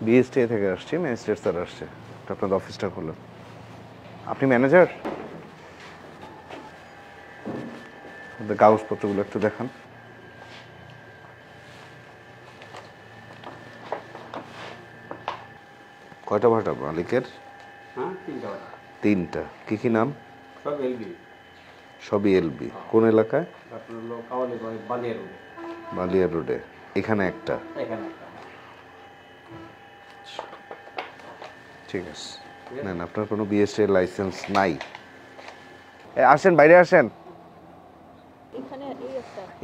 BST থেকে আসছি, magistrate sir আসছে, আপনাদের অফিসটা খুলুন। আপনি ম্যানেজার? কাগজপত্রগুলো একটু দেখান। কয়টা ভাটা মালিকের? তিনটা। কি কি নাম? সবই এলবি। কোন এলাকায়? বালিয়া রোডে। এখানে একটা। ঠিক আছে, না না, আপনার কোনো বিএসটি লাইসেন্স নাই। আসেন, বাইরে আসেন।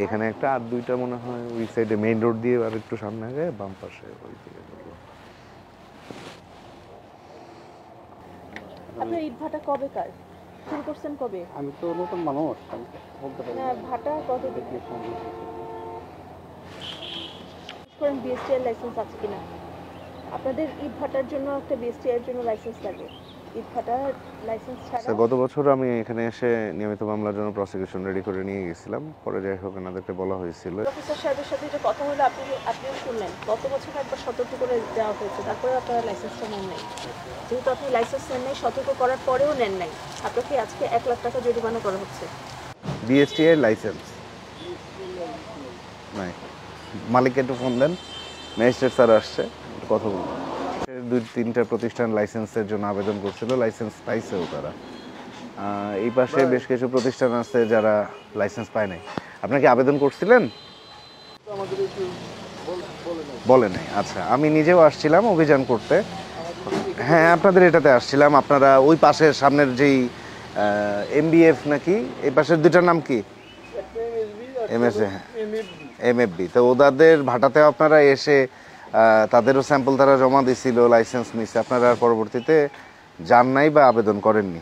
এখানে একটা, আর দুইটা মনে হয় ওই সাইডে মেইন রোড দিয়ে আর একটু সামনে আগে বাম পাশে ওই দিকে। আপনার ইট ভাটা কবে কার শুরু করছেন কবে? আমি তো নতুন মানুষ, বলতে পারি না, ভাটা কত করেন বিএসটিআই লাইসেন্স আছে কিনা? আপনাদের ইট ভাটার জন্য একটা বিএসটিআই এর জন্য লাইসেন্স লাগে। ইট ভাটার লাইসেন্স ছাড়া গত বছর আমি এখানে এসে নিয়মিত মামলার জন্য প্রসিকিউশন রেডি করে নিয়ে গেছিলাম, পরে যাই হোক এনাদেরকে বলা হয়েছিল। প্রফেসর সাহেবের সাথে যে কথা হলো আপনিও শুনলেন, গত বছর একবার সতর্ক করে দেওয়া হয়েছে, তারপরে আপনারা লাইসেন্সটা নেন নাই। যেহেতু আপনি লাইসেন্স নেন নাই, সতর্ক করার পরেও নেন নাই, আপনাকে আজকে 1 লাখ টাকা জরিমানা করা হচ্ছে। বিএসটিআই লাইসেন্স নাই। মালিককে একটু ফোন দেন, ম্যাজিস্ট্রেট স্যার আসছে, কথা বলুন। 2-3টা প্রতিষ্ঠান লাইসেন্সের জন্য আবেদন করছিল, লাইসেন্স পাইছেও তারা। এই পাশে বেশ কিছু প্রতিষ্ঠান আছে যারা লাইসেন্স পায় নাই। আপনারা কি আবেদন করছিলেন? বলে নাই। আচ্ছা, আমি নিজেও আসছিলাম অভিযান করতে। হ্যাঁ, আপনাদের এটাতে আসছিলাম। আপনারা ওই পাশের সামনের যেই এমবিএফ নাকি, এই পাশের দুইটার নাম কি? এমএফবি। তো ওদের ভাটাতে আপনারা এসে তাদেরও স্যাম্পল তারা জমা দিছিল, লাইসেন্স নিচ্ছে। আপনারা আর পরবর্তীতে যান নাই বা আবেদন করেননি।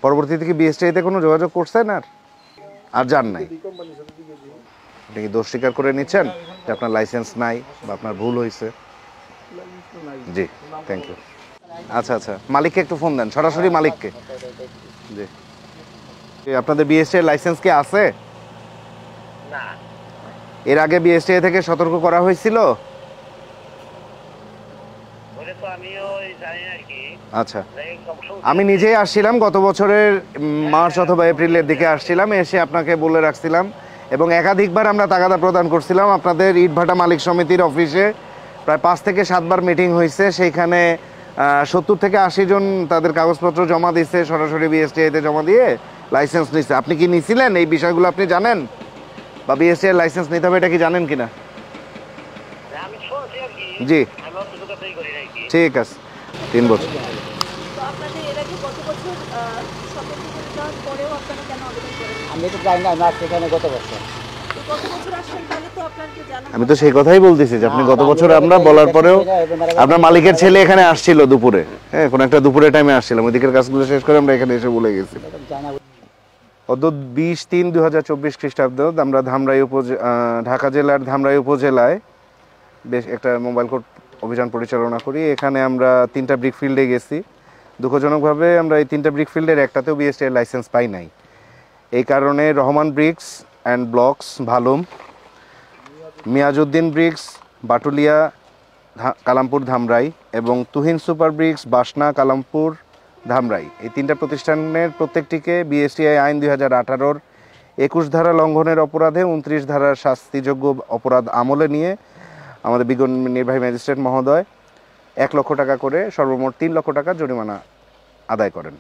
পরবর্তীতে কি বিএসটিআইতে কোনো যোগাযোগ করছেন? আর যান নাই? আপনি কি দোষ স্বীকার করে নিচ্ছেন যে আপনার লাইসেন্স নাই বা আপনার ভুল হয়েছে? জি, থ্যাংক ইউ। আচ্ছা আচ্ছা, মালিককে একটু ফোন দেন, সরাসরি মালিককে। জি, আপনাদের বিএসটিআই লাইসেন্স কি আছে? না। এর আগে বিএসটিআই থেকে সতর্ক করা হয়েছিল? আচ্ছা, আমি নিজেই আসছিলাম গত বছরের মার্চ অথবা এপ্রিলের দিকে আসছিলাম, এসে আপনাকে বলে রাখছিলাম এবং একাধিকবার আমরা তাগাদা প্রদান করছিলাম। আপনাদের ইটভাটা মালিক সমিতির অফিসে প্রায় 5 থেকে 7 বার মিটিং হয়েছে, সেইখানে 70 থেকে 80 জন তাদের কাগজপত্র জমা দিচ্ছে, সরাসরি বিএসটিআইতে জমা দিয়ে লাইসেন্স নিচ্ছে। আপনি কি নিছিলেন? এই বিষয়গুলো আপনি জানেন বা বিএসটিআই লাইসেন্স নিতে হবে এটা কি জানেন কিনা? জি, ঠিক আছে। 3 বছর। আমি তো জানি না, আমি সেখানে গত বছর। আমি তো সেই কথাই বলতেছি যে আপনি গত বছর আমরা বলার পরেও আপনার মালিকের ছেলে এখানে আসছিল দুপুরে, হ্যাঁ, কোন একটা দুপুরের টাইমে আসছিলাম, ওইদিকের কাজগুলো শেষ করে আমরা এখানে এসে বলে গেছি। অদ্য 20-3-2024 খ্রিস্টাব্দ আমরা ঢাকা জেলার ধামরাই উপজেলায় বেশ একটা মোবাইল কোর্ট অভিযান পরিচালনা করি। এখানে আমরা 3টা ব্রিক ফিল্ডে গেছি। দুঃখজনকভাবে আমরা এই 3টা ব্রিক ফিল্ডের একটাতেও বিএসটিআই লাইসেন্স পাই নাই। এই কারণে রহমান ব্রিক্স অ্যান্ড ব্লকস ভালুম, মিয়াজউদ্দিন ব্রিক্স বাটুলিয়া কালামপুর ধামরাই এবং তুহিন সুপার ব্রিক্স বাসনা কালামপুর ধামরাই, এই 3টা প্রতিষ্ঠানের প্রত্যেকটিকে বিএসটিআই আইন 2018-র 21 ধারা লঙ্ঘনের অপরাধে 29 ধারার শাস্তিযোগ্য অপরাধ আমলে নিয়ে আমাদের বিজ্ঞ নির্বাহী ম্যাজিস্ট্রেট মহোদয় 1 লক্ষ টাকা করে সর্বমোট 3 লক্ষ টাকা জরিমানা আদায় করেন।